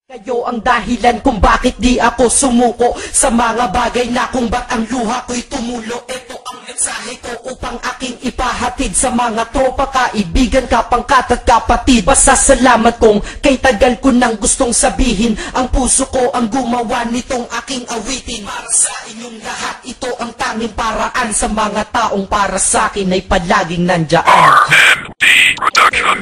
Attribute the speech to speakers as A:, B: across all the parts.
A: Kayo ang dahilan kung bakit di ako sumuko sa mga bagay na kung ba't ang luha ko'y tumulo. Ito ang mensahe ko upang aking ipahatid sa mga tropa, kaibigan, kapangkat at kapatid. Pasasalamat kong kay tagal ko nang gustong sabihin, ang puso ko ang gumawa nitong aking awitin. Para sa inyong lahat, ito ang tanging paraan sa mga taong para sa akin ay palaging nandyan.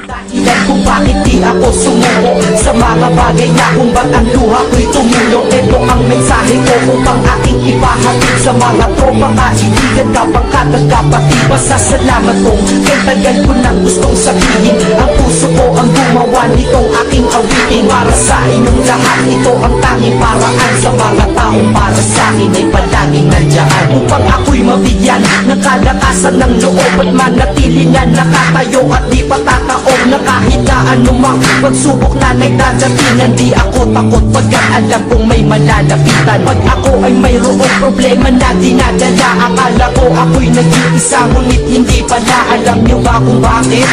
A: Dahilan kung bakit di ako sumuko sa mga bagay na kung ba't ang luha ko'y tumulo. Ito ang mensahe ko upang aking ipahatid sa mga tropa, kaibigan, kapangkat at kapatid. Pasasalamat kong kay tagal ko nang gustong sabihin, ang puso ko ang gumawa nitong aking awitin. Para sa inyong lahat, ito ang tanging paraan sa mga taong para sa akin ay palaging nandyan. Upang ako'y mabigyan ng kalakasan ng loob at manatili na nakatayo at di patataob na kahit na anumang pagsubok na nagdadatingan. Di ako takot pagkat alam kong may malalapitan. Pag ako ay mayroong problema na dinadala, akala ko ako'y nag-iisa, ngunit hindi pala. Alam niyo ba kung bakit?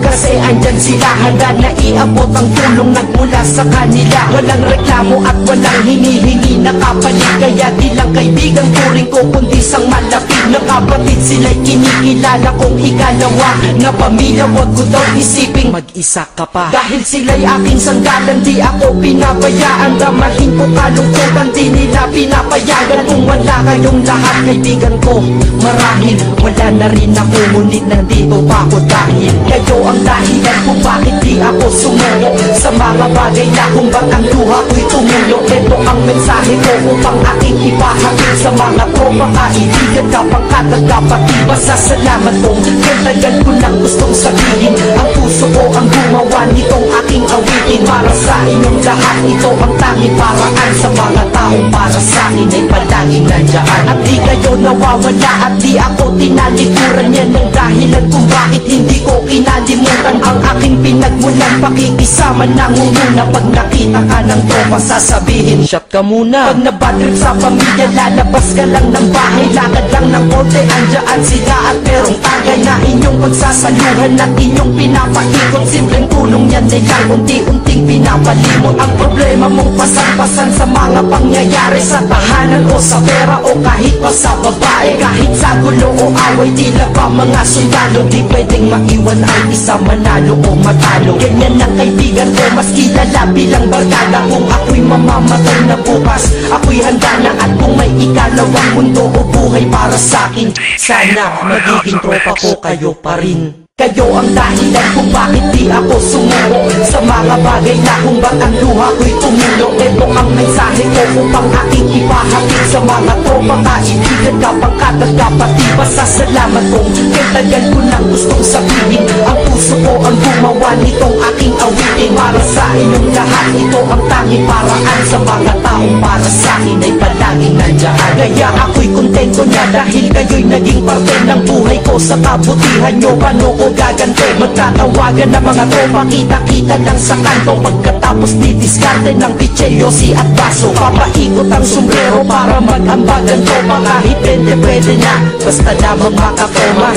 A: Kasi andyan sila, handa na iabot ang tulong nagmula sa kanila. Walang reklamo at walang hinihingi na kapalit, kaya di lang kaibigan turing ko kundi sang malapit na kapatid. Sila'y kinikilala kong ikalawa na pamilya. Huwag ko daw isiping mag-isa ka pa, dahil sila'y aking sanggalan. Di ako pinabayaan, damahin ko kalungkutan, di nila pinapayagan. Kung wala kayong lahat kaibigan ko, marahil wala na rin ako, ngunit nandito pa ako dahil kayo ang dahilan kung bakit di ako sumuko sa mga bagay na kung ba't ang luha ko'y tumulo. Ito ang mensahe ko upang aking ipahatid sa mga tropa, kaibigan, kapangkat at kapatid. Pasasalamat kong kay tagal ko nang gustong sabihin, ang puso ko ang gumawa nitong aking awitin. Para sa inyong lahat, ito ang tanging paraan sa mga taong para sa akin ay palaging nandyan. At di kayo nawawala at di ako tinalikuran. Yan ang dahilan kung bakit hindi ko kinalimutan ang aking pinagmulan. Pakikisama nangunguna pag nakita ka ng tropa, sasabihin shot ka muna. Pag nabatrip sa pamilya, lalabas ka lang ng bahay, lakad lang ng konti, andyan sila at merong tagay na inyong pagsasaluhan at inyong pinapaikot. Simpleng tulong yan nilang unti-unting pinapalimot ang problema mong pasan-pasan sa mga pangyayari sa tahanan o sa pera o kahit pa sa babae. Kahit sa gulo o away, tila ba mga sundalo, di pwedeng maiwan ang isa, manalo o matalo. Ganyan ang kaibigan ko, mas kilala bilang barkada. Kung ako'y mamamatay na bukas, ako'y handa na. At kung may ikalawang mundo o buhay para sa akin, sana magiging tropa ko kayo pa rin. Kayo ang dahilan kung bakit di ako sumuko sa mga bagay na kung ba't ang luha ko'y tumulo. Ito ang mensahe ko upang aking ipahatid sa mga tropa, kaibigan, kapangkat at kapatid. Pasasalamat kong kay tagal ko nang gustong sabihin, ang puso ko ang gumawa nitong aking awitin. Para sa inyong lahat, ito ang tanging paraan sa mga taong para sa akin ay palaging nandyan. Kaya ako'y kontento na dahil kayo'y naging parte ng buhay ko. Sa kabutihan nyo, paano ko gagante? Magtatawagan ng mga tropa, kita-kita lang sa kanto. Pagkatapos didiskarte ng pitselyosi at baso, papaikot ang sombrero para mag-ambagan tropa. Kahit 20 pwede na, basta lamang makakoma.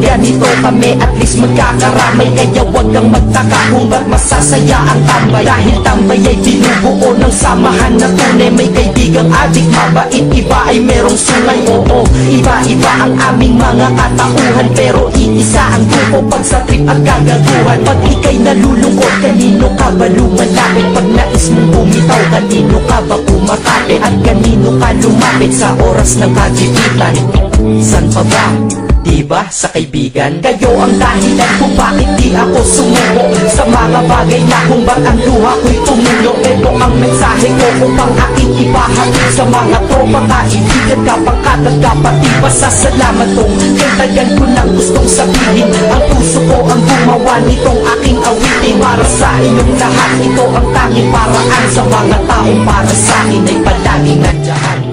A: Ganito kami, at least magkakaramay. Kaya huwag kang magtaka kung ba't masasaya ang tambay. Dahil tambay ay binubuo ng samahan na tunay. May kaibigang adik, mabait, iba ay merong sungay. Oo, iba-iba ang aming mga katauhan, pero iisa ang grupo pag sa trip at kagaguhan. Pag ika'y nalulungkot, kanino ka ba lumalapit? Pag nais mong bumitaw, kanino ka ba kumakapit? At kanino ka lumapit sa oras ng kagipitan? San pa ba Diba sa kaibigan? Kayo ang dahilan kung bakit di ako sumuko sa mga bagay na kung ba't ang luha ko'y tumulo. Ito ang mensahe ko upang aking ipahatid sa mga tropa, kaibigan, kapangkat at kapatid. Pasasalamat kong kantagan ko ng gustong sabihin. Ang puso ko ang gumawa nitong aking awitin. Para sa inyong lahat, ito ang tanging paraan. Sa mga taong para sa akin ay palaging nandiyan.